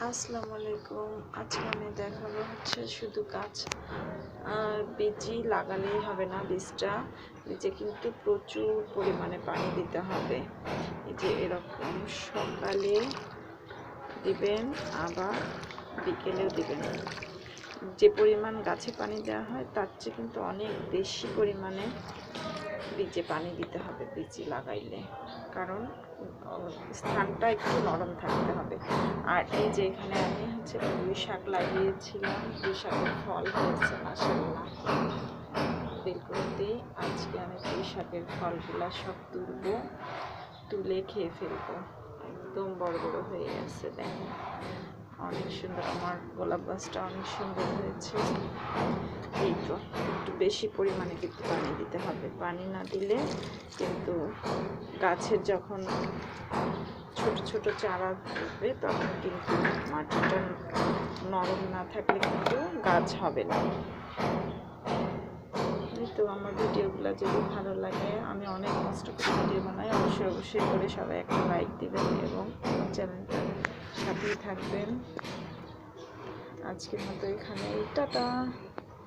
আসসালামু আলাইকুম। আজকে আমি দেখাবো হচ্ছে শুধু গাছ আর বীজই লাগালেই হবে না। বীজে কিন্তু প্রচুর পরিমাণে পানি দিতে হবে। এই যে এরকম সকালে দিবেন, আবার বিকেলেও দিবেন। যে পরিমাণ গাছে পানি দেওয়া হয় তার চেয়ে কিন্তু অনেক বেশি পরিমাণে বীজে পানি দিতে হবে বীজই লাগাইলে, কারণ স্থানটা একটু নরম থাকতে হবে। আর এই যে এখানে আমি হচ্ছে পুঁই শাক লাগিয়েছিলাম, পুঁই শাকের ফল হয়েছে মাশাআল্লাহ। বেলকুনিতেই আজকে আমি পুঁই শাকের ফলগুলা সব তুলে খেয়ে ফেলবো। একদম বড় বড় হয়ে গেছে, দেখেন অনেক সুন্দর। আমার গোলাপ গাছটা অনেক সুন্দর হয়েছে। এই তো একটু বেশি পরিমাণে কিন্তু পানি দিতে হবে। পানি না দিলে কিন্তু গাছের যখন ছোট ছোট চারা উঠবে তখন কিন্তু মাটিটা নরম না থাকলে কিন্তু গাছ হবে না। তো আমার ভিডিওগুলো যদি ভালো লাগে, আমি অনেক কষ্ট করে ভিডিও বানাই, অবশ্যই করে সবাই একটা লাইক দিবেন এবং আমার চ্যানেলটা সাথেই থাকবেন। আজকের মতো এখানে টাটা।